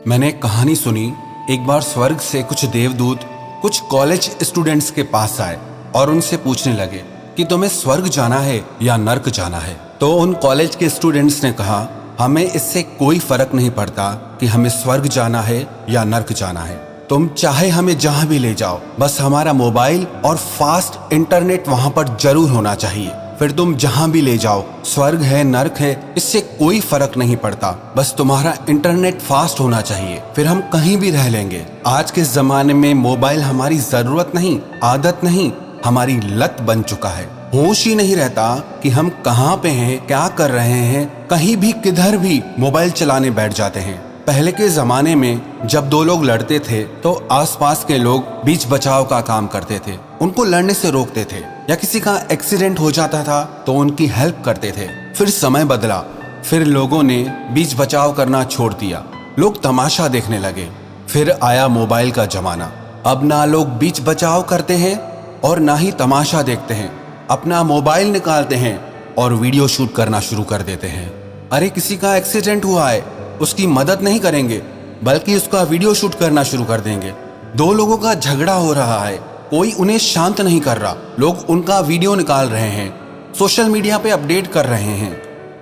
मैंने एक कहानी सुनी। एक बार स्वर्ग से कुछ देवदूत कुछ कॉलेज स्टूडेंट्स के पास आए और उनसे पूछने लगे कि तुम्हें स्वर्ग जाना है या नर्क जाना है। तो उन कॉलेज के स्टूडेंट्स ने कहा, हमें इससे कोई फर्क नहीं पड़ता कि हमें स्वर्ग जाना है या नर्क जाना है। तुम चाहे हमें जहां भी ले जाओ, बस हमारा मोबाइल और फास्ट इंटरनेट वहां पर जरूर होना चाहिए। फिर तुम जहां भी ले जाओ, स्वर्ग है नर्क है, इससे कोई फर्क नहीं पड़ता, बस तुम्हारा इंटरनेट फास्ट होना चाहिए, फिर हम कहीं भी रह लेंगे। आज के जमाने में मोबाइल हमारी जरूरत नहीं, आदत नहीं, हमारी लत बन चुका है। होश ही नहीं रहता कि हम कहाँ पे हैं, क्या कर रहे हैं। कहीं भी किधर भी मोबाइल चलाने बैठ जाते हैं। पहले के जमाने में जब दो लोग लड़ते थे तो आसपास के लोग बीच बचाव का काम करते थे, उनको लड़ने से रोकते थे, या किसी का एक्सीडेंट हो जाता था तो उनकी हेल्प करते थे। फिर समय बदला, फिर लोगों ने बीच बचाव करना छोड़ दिया, लोग तमाशा देखने लगे। फिर आया मोबाइल का जमाना। अब ना लोग बीच बचाव करते हैं और ना ही तमाशा देखते हैं, अपना मोबाइल निकालते हैं और वीडियो शूट करना शुरू कर देते हैं। अरे किसी का एक्सीडेंट हुआ है, उसकी मदद नहीं करेंगे बल्कि उसका वीडियो शूट करना शुरू कर देंगे। दो लोगों का झगड़ा हो रहा है, कोई उन्हें शांत नहीं कर रहा, लोग उनका वीडियो निकाल रहे हैं, सोशल मीडिया पे अपडेट कर रहे हैं।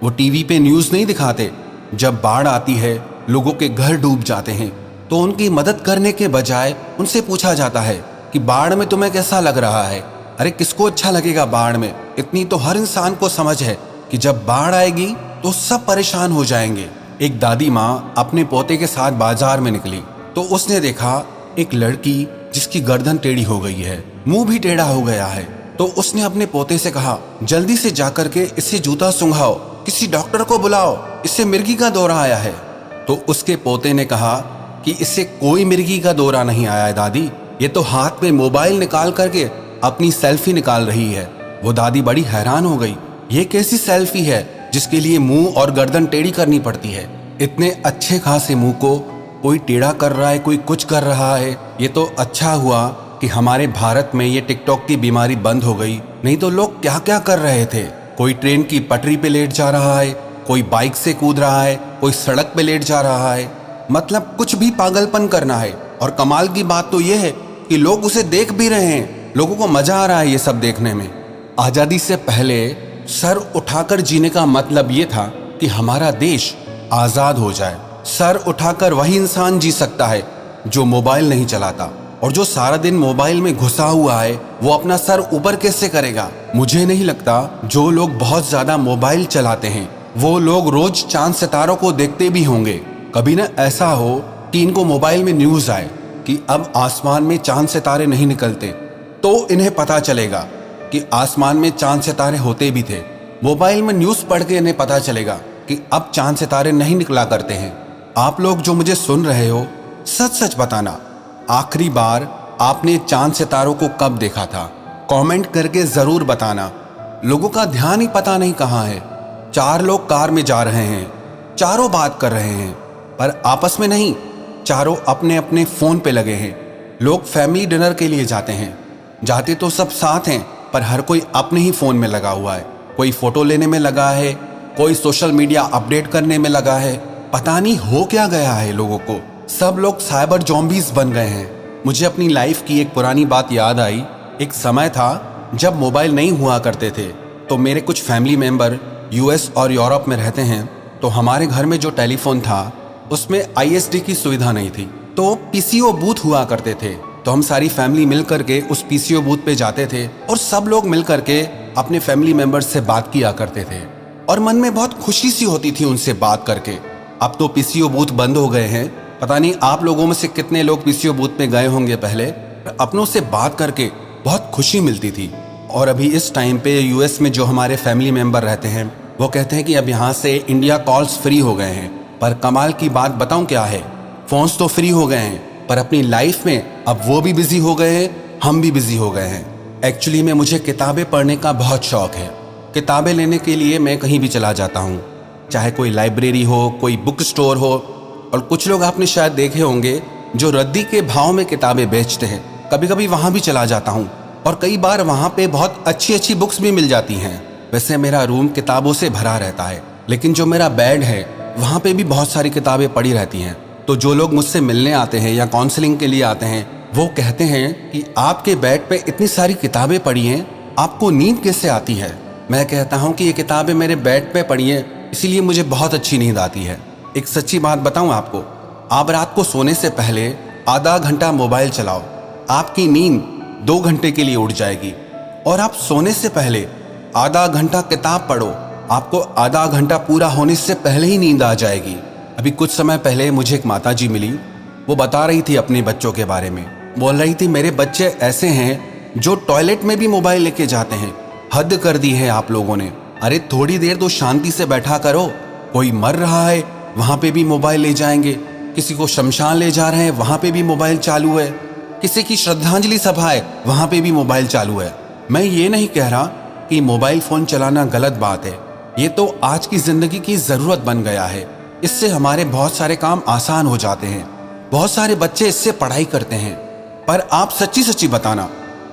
वो टीवी पे न्यूज़ नहीं दिखाते। जब बाढ़ आती है, लोगों के घर डूब जाते हैं, तो उनकी मदद करने के बजाय उनसे पूछा जाता है कि बाढ़ में तुम्हें कैसा लग रहा है। अरे किसको अच्छा लगेगा बाढ़ में? इतनी तो हर इंसान को समझ है कि जब बाढ़ आएगी तो सब परेशान हो जाएंगे। एक दादी माँ अपने पोते के साथ बाजार में निकली तो उसने देखा एक लड़की जिसकी गर्दन टेढ़ी हो गई है, मुंह भी टेढ़ा हो गया है। तो उसने अपने पोते से कहा, जल्दी से जाकर के इससे जूता सूंघाओ, किसी डॉक्टर को बुलाओ, इससे मिर्गी का दौरा आया है। तो उसके पोते ने कहा कि इससे कोई मिर्गी का दौरा नहीं आया है दादी, ये तो हाथ में मोबाइल निकाल करके अपनी सेल्फी निकाल रही है। वो दादी बड़ी हैरान हो गई, ये कैसी सेल्फी है जिसके लिए मुंह और गर्दन टेढ़ी करनी पड़ती है? इतने अच्छे खासे मुंह को कोई टेढ़ा कर रहा है, कोई कुछ कर रहा है। ये तो अच्छा हुआ कि हमारे भारत में ये टिकटॉक की बीमारी बंद हो गई, नहीं तो लोग क्या क्या कर रहे थे। कोई ट्रेन की पटरी पे लेट जा रहा है, कोई बाइक से कूद रहा है, कोई सड़क पे लेट जा रहा है, मतलब कुछ भी पागलपन करना है। और कमाल की बात तो ये है कि लोग उसे देख भी रहे हैं, लोगों को मजा आ रहा है ये सब देखने में। आज़ादी से पहले सर उठाकर जीने का मतलब ये था कि हमारा देश आज़ाद हो जाए। सर उठाकर वही इंसान जी सकता है जो मोबाइल नहीं चलाता, और जो सारा दिन मोबाइल में घुसा हुआ है वो अपना सर ऊपर कैसे करेगा? मुझे नहीं लगता जो लोग बहुत ज़्यादा मोबाइल चलाते हैं वो लोग रोज चांद सितारों को देखते भी होंगे। कभी ना ऐसा हो कि इनको मोबाइल में न्यूज़ आए कि अब आसमान में चांद सितारे नहीं निकलते, तो इन्हें पता चलेगा कि आसमान में चांद सितारे होते भी थे। मोबाइल में न्यूज़ पढ़ के इन्हें पता चलेगा कि अब चांद सितारे नहीं निकला करते हैं। आप लोग जो मुझे सुन रहे हो, सच सच बताना, आखिरी बार आपने चांद सितारों को कब देखा था? कमेंट करके ज़रूर बताना। लोगों का ध्यान ही पता नहीं कहाँ है। 4 लोग कार में जा रहे हैं, चारों बात कर रहे हैं पर आपस में नहीं, चारों अपने अपने फ़ोन पे लगे हैं। लोग फैमिली डिनर के लिए जाते हैं, जाते तो सब साथ हैं पर हर कोई अपने ही फ़ोन में लगा हुआ है। कोई फ़ोटो लेने में लगा है, कोई सोशल मीडिया अपडेट करने में लगा है। पता नहीं हो क्या गया है लोगों को। सब लोग साइबर ज़ॉम्बीज़ बन गए हैं। मुझे अपनी लाइफ की एक पुरानी बात याद आई। एक समय था जब मोबाइल नहीं हुआ करते थे, तो मेरे कुछ फैमिली मेम्बर यूएस और यूरोप में रहते हैं, तो हमारे घर में जो टेलीफोन था उसमें आईएसडी की सुविधा नहीं थी, तो पीसीओ बूथ हुआ करते थे। तो हम सारी फैमिली मिल करके उस पीसीओ बूथ पे जाते थे और सब लोग मिल करके अपने फैमिली मेंबर्स से बात किया करते थे, और मन में बहुत खुशी सी होती थी उनसे बात करके। अब तो पीसीओ बूथ बंद हो गए हैं। पता नहीं आप लोगों में से कितने लोग पीसीओ बूथ पे गए होंगे पहले। अपनों से बात करके बहुत खुशी मिलती थी। और अभी इस टाइम पे यूएस में जो हमारे फैमिली मेंबर रहते हैं वो कहते हैं कि अब यहाँ से इंडिया कॉल्स फ्री हो गए हैं। पर कमाल की बात बताऊँ क्या है, फ़ोन्स तो फ्री हो गए हैं पर अपनी लाइफ में अब वो भी बिजी हो गए हैं, हम भी बिजी हो गए हैं। एक्चुअली में मुझे किताबें पढ़ने का बहुत शौक है। किताबें लेने के लिए मैं कहीं भी चला जाता हूँ, चाहे कोई लाइब्रेरी हो, कोई बुक स्टोर हो। और कुछ लोग आपने शायद देखे होंगे जो रद्दी के भाव में किताबें बेचते हैं, कभी कभी वहाँ भी चला जाता हूँ और कई बार वहाँ पे बहुत अच्छी अच्छी बुक्स भी मिल जाती हैं। वैसे मेरा रूम किताबों से भरा रहता है, लेकिन जो मेरा बेड है वहाँ पे भी बहुत सारी किताबें पड़ी रहती हैं। तो जो लोग मुझसे मिलने आते हैं या काउंसलिंग के लिए आते हैं, वो कहते हैं कि आपके बेड पे इतनी सारी किताबें पड़ी हैं, आपको नींद कैसे आती है? मैं कहता हूँ कि ये किताबें मेरे बेड पे पड़ी हैं, इसीलिए मुझे बहुत अच्छी नींद आती है। एक सच्ची बात बताऊँ आपको, आप रात को सोने से पहले आधा घंटा मोबाइल चलाओ, आपकी नींद 2 घंटे के लिए उड़ जाएगी। और आप सोने से पहले आधा घंटा किताब पढ़ो, आपको आधा घंटा पूरा होने से पहले ही नींद आ जाएगी। अभी कुछ समय पहले मुझे एक माताजी मिली, वो बता रही थी अपने बच्चों के बारे में। बोल रही थी, मेरे बच्चे ऐसे हैं जो टॉयलेट में भी मोबाइल लेके जाते हैं। हद कर दी है आप लोगों ने। अरे थोड़ी देर तो शांति से बैठा करो। कोई मर रहा है वहां पे भी मोबाइल ले जाएंगे, किसी को शमशान ले जा रहे हैं वहां पे भी मोबाइल चालू है, किसी की श्रद्धांजलि सभा है वहां पे भी मोबाइल चालू है। मैं ये नहीं कह रहा कि मोबाइल फोन चलाना गलत बात है, ये तो आज की जिंदगी की जरूरत बन गया है। इससे हमारे बहुत सारे काम आसान हो जाते हैं, बहुत सारे बच्चे इससे पढ़ाई करते हैं। पर आप सच्ची सच्ची बताना,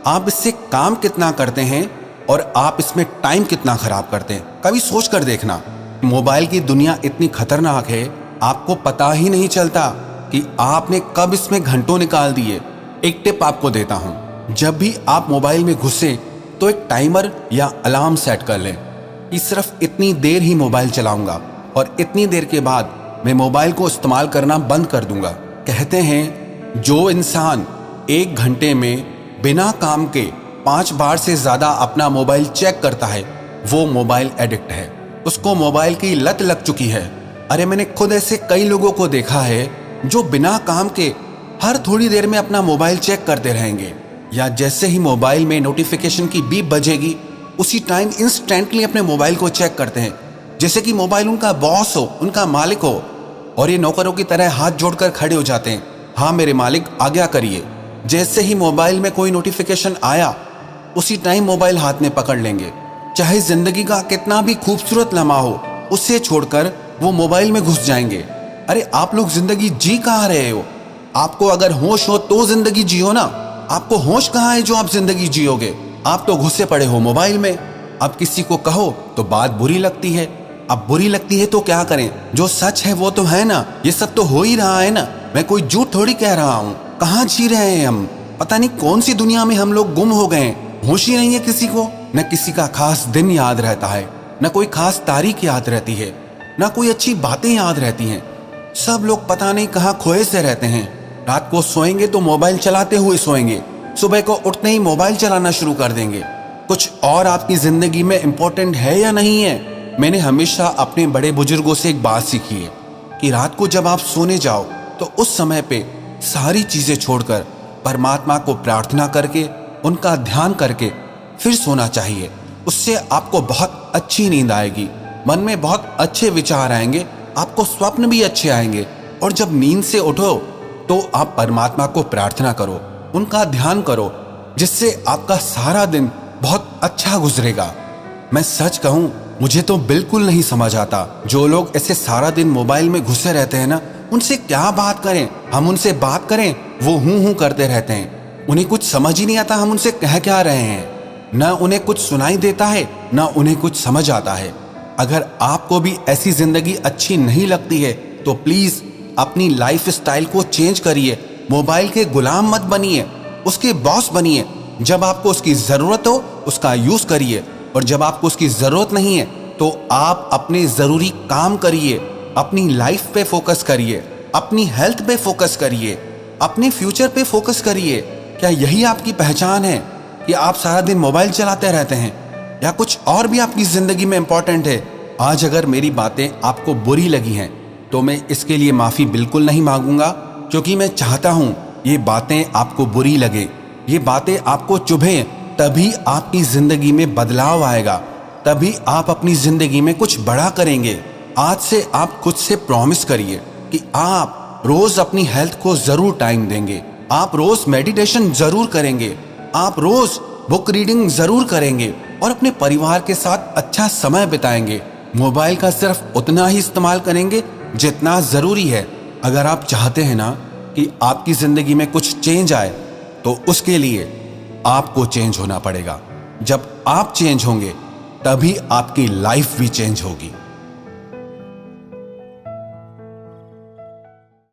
आप इससे काम कितना करते हैं और आप इसमें टाइम कितना खराब करते हैं? कभी सोच कर देखना। मोबाइल की दुनिया इतनी खतरनाक है, आपको पता ही नहीं चलता कि आपने कब इसमें घंटों निकाल दिए। एक टिप आपको देता हूं, जब भी आप मोबाइल में घुसे तो एक टाइमर या अलार्म सेट कर लें कि सिर्फ इतनी देर ही मोबाइल चलाऊंगा और इतनी देर के बाद मैं मोबाइल को इस्तेमाल करना बंद कर दूंगा। कहते हैं जो इंसान 1 घंटे में बिना काम के 5 बार से ज्यादा अपना मोबाइल चेक करता है, वो मोबाइल एडिक्ट है, उसको मोबाइल की लत लग चुकी है। अरे मैंने खुद ऐसे कई लोगों को देखा है जो बिना काम के हर थोड़ी देर में अपना मोबाइल चेक करते रहेंगे, या जैसे ही मोबाइल में नोटिफिकेशन की बीप बजेगी उसी टाइम इंस्टेंटली अपने मोबाइल को चेक करते हैं, जैसे कि मोबाइल उनका बॉस हो, उनका मालिक हो। और ये नौकरों की तरह हाथ जोड़कर खड़े हो जाते हैं, हाँ मेरे मालिक आज्ञा करिए। जैसे ही मोबाइल में कोई नोटिफिकेशन आया उसी टाइम मोबाइल हाथ में पकड़ लेंगे। चाहे जिंदगी का कितना भी खूबसूरत लम्हा हो, उसे छोड़कर वो मोबाइल में घुस जाएंगे। अरे आप लोग जिंदगी जी कहाँ रहे हो? आपको अगर होश हो तो जिंदगी जियो ना। आपको होश कहाँ है जो आप जिंदगी जियोगे? आप तो घुसे पड़े हो मोबाइल में। अब किसी को कहो तो बात बुरी लगती है। अब बुरी लगती है तो क्या करें? जो सच है वो तो है ना, ये सब तो हो ही रहा है ना। मैं कोई झूठ थोड़ी कह रहा हूँ। कहाँ जी रहे हैं हम? पता नहीं कौन सी दुनिया में हम लोग गुम हो गए। होश ही नहीं है किसी को। न किसी का खास दिन याद रहता है, न कोई खास तारीख याद रहती है, न कोई अच्छी बातें याद रहती हैं। सब लोग पता नहीं कहाँ खोए से रहते हैं। रात को सोएंगे तो मोबाइल चलाते हुए सोएंगे, सुबह को उठते ही मोबाइल चलाना शुरू कर देंगे। कुछ और आपकी जिंदगी में इम्पोर्टेंट है या नहीं है? मैंने हमेशा अपने बड़े बुजुर्गों से एक बात सीखी है कि रात को जब आप सोने जाओ तो उस समय पे सारी चीजें छोड़कर परमात्मा को प्रार्थना करके, उनका ध्यान करके फिर सोना चाहिए। उससे आपको बहुत अच्छी नींद आएगी, मन में बहुत अच्छे विचार आएंगे, आपको स्वप्न भी अच्छे आएंगे। और जब नींद से उठो तो आप परमात्मा को प्रार्थना करो, उनका ध्यान करो, जिससे आपका सारा दिन बहुत अच्छा गुजरेगा। मैं सच कहूं, मुझे तो बिल्कुल नहीं समझ आता जो लोग ऐसे सारा दिन मोबाइल में घुसे रहते हैं ना, उनसे क्या बात करें? हम उनसे बात करें, वो हूं करते रहते हैं। उन्हें कुछ समझ ही नहीं आता हम उनसे कह क्या रहे हैं। न उन्हें कुछ सुनाई देता है, न उन्हें कुछ समझ आता है। अगर आपको भी ऐसी जिंदगी अच्छी नहीं लगती है तो प्लीज अपनी लाइफ स्टाइल को चेंज करिए। मोबाइल के गुलाम मत बनिए, उसके बॉस बनिए। जब आपको उसकी जरूरत हो उसका यूज करिए, और जब आपको उसकी जरूरत नहीं है तो आप अपने जरूरी काम करिए। अपनी लाइफ पे फोकस करिए, अपनी हेल्थ पे फोकस करिए, अपने फ्यूचर पे फोकस करिए। क्या यही आपकी पहचान है कि आप सारा दिन मोबाइल चलाते रहते हैं, या कुछ और भी आपकी जिंदगी में इंपॉर्टेंट है? आज अगर मेरी बातें आपको बुरी लगी हैं तो मैं इसके लिए माफी बिल्कुल नहीं मांगूंगा, क्योंकि मैं चाहता हूं ये बातें आपको बुरी लगे, ये बातें आपको चुभें। तभी आपकी जिंदगी में बदलाव आएगा, तभी आप अपनी जिंदगी में कुछ बड़ा करेंगे। आज से आप खुद से प्रॉमिस करिए कि आप रोज अपनी हेल्थ को जरूर टाइम देंगे, आप रोज मेडिटेशन जरूर करेंगे, आप रोज बुक रीडिंग जरूर करेंगे और अपने परिवार के साथ अच्छा समय बिताएंगे। मोबाइल का सिर्फ उतना ही इस्तेमाल करेंगे जितना जरूरी है। अगर आप चाहते हैं ना कि आपकी जिंदगी में कुछ चेंज आए तो उसके लिए आपको चेंज होना पड़ेगा। जब आप चेंज होंगे तभी आपकी लाइफ भी चेंज होगी।